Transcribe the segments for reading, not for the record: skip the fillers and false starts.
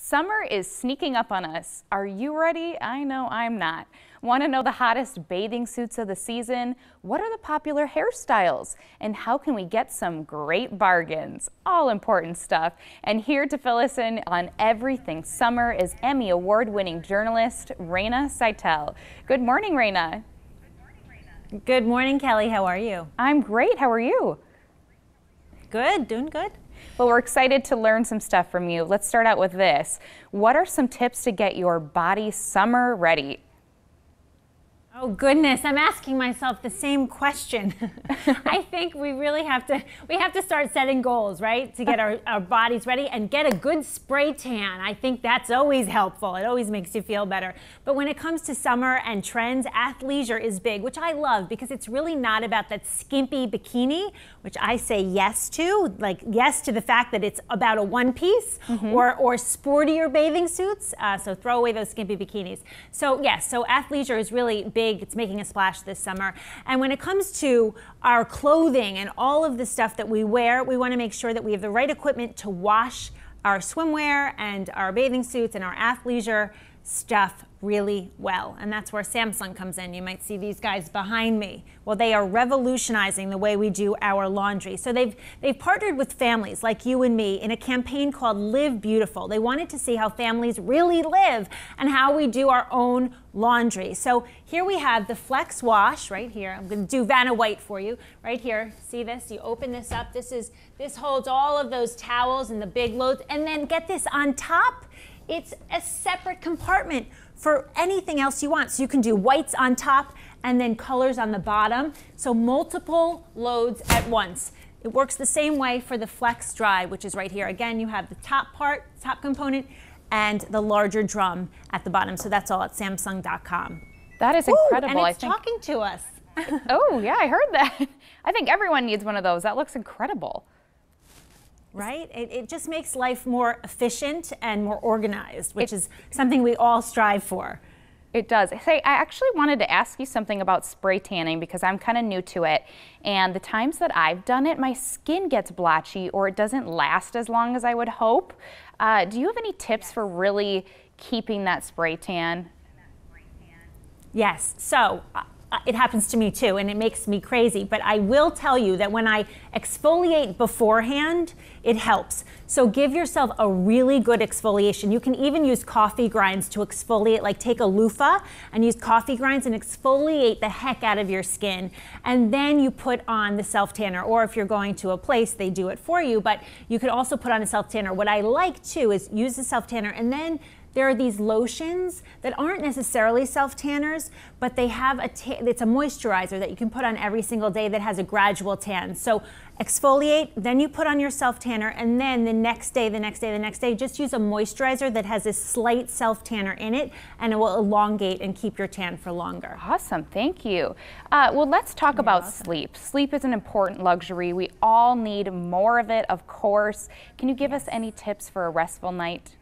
Summer is sneaking up on us. Are you ready? I know I'm not. Want to know the hottest bathing suits of the season? What are the popular hairstyles? And how can we get some great bargains? All important stuff. And here to fill us in on everything summer is Emmy award-winning journalist Raina Seitel. Good morning, Raina. Good morning, Kelly. How are you? I'm great. How are you? Good, doing good. Well, we're excited to learn some stuff from you. Let's start out with this. What are some tips to get your body summer ready? Oh goodness, I'm asking myself the same question. I think we really have to start setting goals, right? To get our bodies ready and get a good spray tan. I think that's always helpful. It always makes you feel better. But when it comes to summer and trends, athleisure is big, which I love because it's really not about that skimpy bikini, which I say yes to, like yes to the fact that it's about a one piece or sportier bathing suits. So throw away those skimpy bikinis. So yes, so athleisure is really big. It's making a splash this summer. And when it comes to our clothing and all of the stuff that we wear, we want to make sure that we have the right equipment to wash our swimwear and our bathing suits and our athleisure stuff really well. And that's where Samsung comes in. You might see these guys behind me. Well, they are revolutionizing the way we do our laundry. So they've partnered with families like you and me in a campaign called Live Beautiful. They wanted to see how families really live and how we do our own laundry. So here we have the Flex Wash right here. I'm going to do Vanna White for you right here. See this? You open this up. This holds all of those towels and the big loads. And then get this on top. It's a separate compartment for anything else you want. So you can do whites on top and then colors on the bottom. So multiple loads at once. It works the same way for the Flex Dry, which is right here. Again, you have the top component, and the larger drum at the bottom. So that's all at Samsung.com. That is incredible. And it's talking to us. Oh, yeah, I heard that. I think everyone needs one of those. That looks incredible. Right? It just makes life more efficient and more organized, which is something we all strive for. It does. Hey, I actually wanted to ask you something about spray tanning because I'm kind of new to it. And the times that I've done it, my skin gets blotchy or it doesn't last as long as I would hope. Do you have any tips for really keeping that spray tan? Yes. So it happens to me too, and it makes me crazy. But I will tell you that when I exfoliate beforehand, it helps. So give yourself a really good exfoliation. You can even use coffee grinds to exfoliate, like take a loofah and use coffee grinds and exfoliate the heck out of your skin. And then you put on the self-tanner, or if you're going to a place, they do it for you, but you could also put on a self-tanner. What I like too is use the self-tanner, and then there are these lotions that aren't necessarily self-tanners, but they have it's a moisturizer that you can put on every single day that has a gradual tan. So exfoliate, then you put on your self-tanner, and then the next day, just use a moisturizer that has a slight self-tanner in it, and it will elongate and keep your tan for longer. Awesome, thank you. Well, let's talk about sleep. Sleep is an important luxury. We all need more of it, of course. Can you give us any tips for a restful night?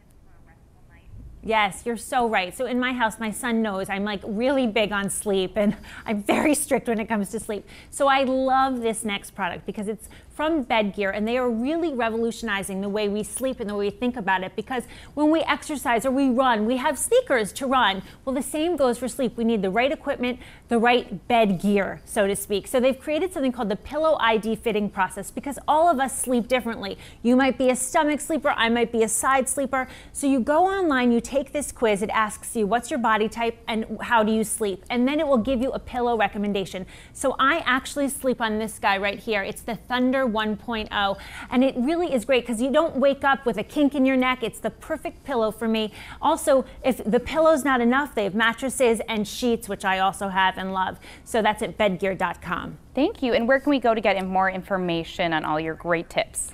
Yes, you're so right. So in my house, my son knows I'm like really big on sleep, and I'm very strict when it comes to sleep. So I love this next product because it's from Bedgear, and they are really revolutionizing the way we sleep and the way we think about it, because when we exercise or we run, we have sneakers to run. Well, the same goes for sleep. We need the right equipment, the right bed gear, so to speak. So they've created something called the Pillow ID fitting process, because all of us sleep differently. You might be a stomach sleeper, I might be a side sleeper. So you go online, you take this quiz, it asks you what's your body type and how do you sleep, and then it will give you a pillow recommendation. So I actually sleep on this guy right here. It's the Thunder 1.0, and it really is great because you don't wake up with a kink in your neck. It's the perfect pillow for me. Also, if the pillow's not enough, they have mattresses and sheets, which I also have and love. So that's at bedgear.com. Thank you. And where can we go to get more information on all your great tips?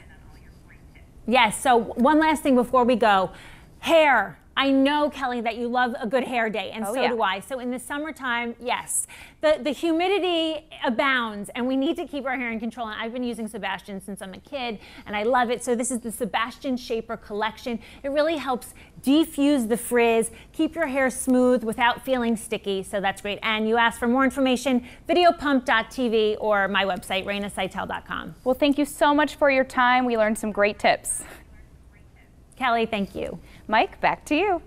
Yes, so one last thing before we go. Hair. I know, Kelly, that you love a good hair day, and so do I. So in the summertime, yes, the humidity abounds, and we need to keep our hair in control. And I've been using Sebastian since I'm a kid, and I love it. So this is the Sebastian Shaper Collection. It really helps defuse the frizz, keep your hair smooth without feeling sticky, so that's great. And you ask for more information, videopump.tv or my website, rainaseitel.com. Well, thank you so much for your time. We learned some great tips. Kelly, thank you. Mike, back to you.